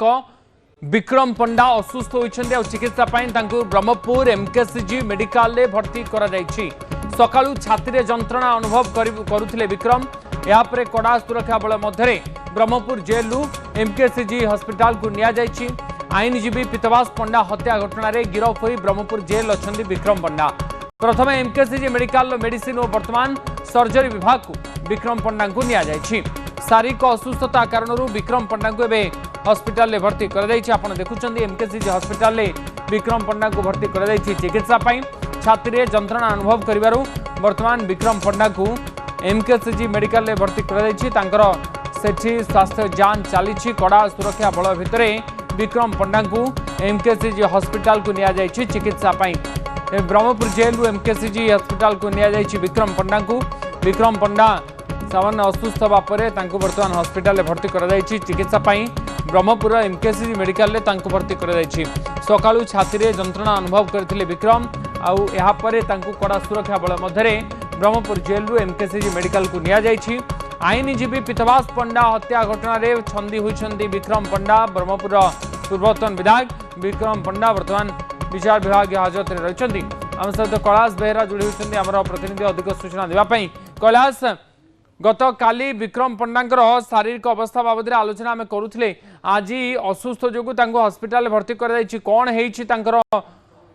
विक्रम पंडा असुस्थ होती चिकित्सा Brahmapur MKCG medical रे भर्ती सकाळू छाती जंत्रणा अनुभव करुले विक्रम यापर कड़ा सुरक्षा बल मध्य ब्रह्मपुर जेलू एमकेसीजी हॉस्पिटल को नि आईनजीवी पीतवास पंडा हत्या घटना रे गिरफ हो ब्रह्मपुर जेल अच्छा विक्रम पंडा प्रथम एमकेसीजी मेडिकल मेडिसिन और वर्तमान सर्जरी विभाग को विक्रम पंडा को नि शारीरिक असुस्थता कारण विक्रम पंडा को एवं हॉस्पिटल में भर्ती कर देखुं एमकेसीजी हॉस्पिटल में विक्रम पंडा को भर्ती कर चिकित्सा छाती जंत्रणा अनुभव कर वर्तमान विक्रम पंडा को एमकेसीजी मेडिकल में भर्ती कर स्वास्थ्य जांच चली कड़ा सुरक्षा बल भितर विक्रम पंडा को एमकेसीजी हॉस्पिटल को नि चिकित्सा ब्रह्मपुर जेल एमकेसीजी हॉस्पिटल को नि विक्रम पंडा सामान्य असुस्थ होगापर बर्तमान हॉस्पिटल में भर्ती कर चिकित्सा ब्रह्मपुर एमकेसीजी मेडिकल में भर्ती कर सकाळू छाती जंत्रणा अनुभव करते विक्रम आउपर कड़ा सुरक्षा बल मध्य ब्रह्मपुर जेलू एमकेसीजी मेडिकल को नि आईनजीवी पीतवास पंडा हत्या घटना रे छंदी होती विक्रम पंडा ब्रह्मपुर पूर्वतन विधायक विक्रम पंडा वर्तमान विचार विभाग हाजत में रही आम सहित कैलाश बेहेरा जोड़ी होती आम प्रतिनिधि अधिक सूचना देवाई कैलाश गत काली विक्रम पंडा शारीरिक अवस्था बाबद आलोचना आम करुले आज असुस्थ जो हॉस्पिटल भर्ती कर कौन है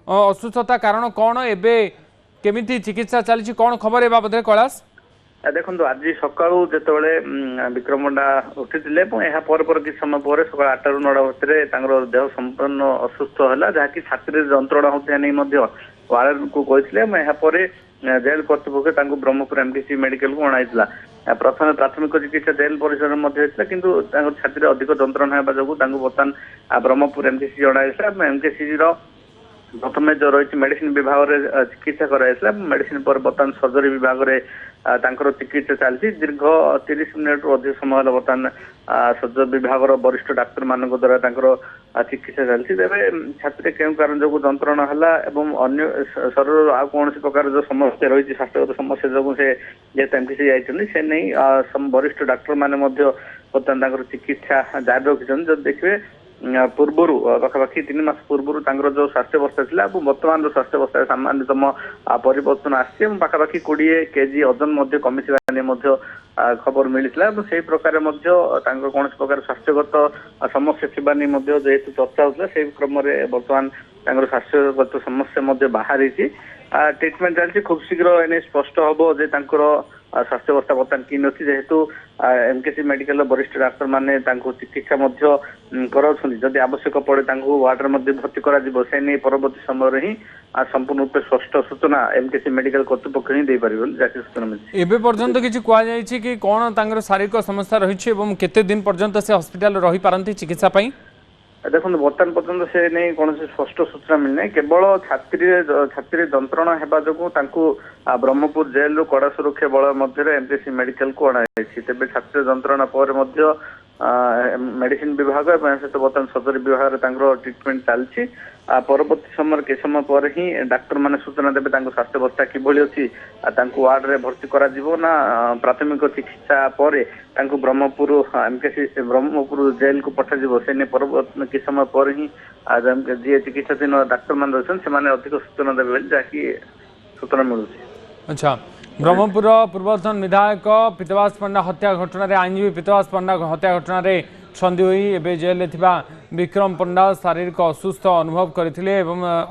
असुस्थता कारण कौन एवं केमिति चिकित्सा चली कौन खबर ए बाबद कैलाश देखो आज सकाळू जिते विक्रम पंडा उठी कि समय पर सका 8 ରୁ 9 भितर देह संपूर्ण असुस्थ है जहाँकि छाती जंत्रणा होता वार्डन को कहते जेल कर्तृपक्ष ब्रह्मपुर एमकेसीजी मेडिकल को अणाई प्रथम प्राथमिक चिकित्सा जेल परिसर में किंतु छाती अधिक जंत्रणा होगा जो बर्तमान ब्रह्मपुर एमकेसीजी अणाई एमकेसीजी प्रथम जो रही मेडिसिन विभाग में चिकित्सा कराइला मेडिसिन पर बर्तमान सर्जरी विभाग में चिकित्सा चलती दीर्घ 30 मिनट अधिक समय बर्तमान सर्जरी विभाग वरिष्ठ डाक्तर मान द्वारा चिकित्सा चलती तेज छाती क्यों कारण जो जंत्रणा है अन्य शरीर आ कौन प्रकार जो समस्या रही स्वास्थ्यगत समस्या जो से एमकेसीजी जाइए से नहीं वरिष्ठ डाक्तर मैंने बर्तमान चिकित्सा जारी रखिंट जब देखिए पूर्वर पाखापाखि 3 मास पूर्वर जो स्वास्थ्य अवस्था थी बर्तमान जो स्वास्थ्य अवस्था सामान्यतम परिवर्तन आखापाखि 20 केजी वजन कमी खबर मिलता से प्रकार कौन प्रकार स्वास्थ्यगत समस्या थी जेहेतु चर्चा होता से क्रम बर्तमान स्वास्थ्यगत समस्या बाहरी ट्रिटमेंट चलती खूब शीघ्र एने स्पष्ट हम जे स्वास्थ्य अवस्था बर्तमान कि नहीं जेहेतु एमकेसीजी मेडिकल वरिष्ठ डाक्तर मैंने चिकित्सा जदि आवश्यक पड़े वार्डर भर्ती कर परवर्त समय ही संपूर्ण रूप स्पष्ट सूचना एमकेसीजी मेडिकल कर्तृपक्ष ही दे पार जैसे सूचना मिली एबे पर्यंत किछि कहै कि कौन शारीरिक समस्या रही केते दिन पर्यंत से हॉस्पिटल रही पारंती चिकित्सा देखो बर्तमान पर्यटन से नहीं कौन स्पष्ट सूचना मिलना केवल छाती जंत्रणा होगा जो ब्रह्मपुर जेल रू कड़ा सुरक्षा बल मध्य एमकेसीजी मेडिकल को अणाई तेज छाती जंत्रणा पर मेडिसिन विभाग सहित बर्तमान सर्जरी विभाग ट्रिटमेंट चलती परवर्त समय के समय पर ही डाक्तर मैंने सूचना देते स्वास्थ्य अवस्था किभली अच्छी वार्ड में भर्ती करा प्राथमिक चिकित्सा पर ब्रह्मपुर एमकेसीजी ब्रह्मपुर जेल को पठाଯିव से परवर्त कि समय पर ही जी चिकित्साधीन डाक्तर मान रही से अधिक सूचना देवे जहाँकि सूचना मिलूँ। अच्छा ब्रह्मपुर पूर्वतन विधायक पीतवास पंडा हत्या घटना आईनजीवी पीतवास पंडा हत्या घटना छंदी हुई एवं जेल विक्रम पंडा शारीरिक असुस्थ अनुभव करते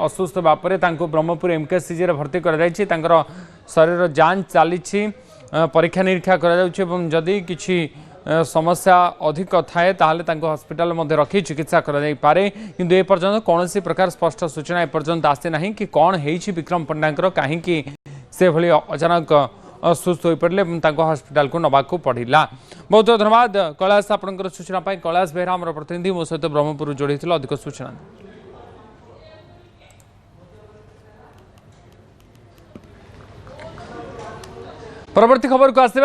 असुस्थ बापर ब्रह्मपुर एमकेसीजी भर्ती कर शरीर जांच चली परीक्षा निरीक्षा करी किसी समस्या अधिक थाए हॉस्पिटल मध्य रखी चिकित्सा करे किंतु ए पर्यंत कौन प्रकार स्पष्ट सूचना एपर्यंत आसी ना कि कौन है विक्रम पंडा कहीं से भली अचानक असुस्थ हो पड़े हॉस्पिटल को नवाक पड़ा। बहुत बहुत धन्यवाद कैलाश आपंकर सूचना कैलाश बेहरा आम प्रतिनिधि मो सहित ब्रह्मपुर जोड़ी अधिक सूचना। परवर्ती खबर को आस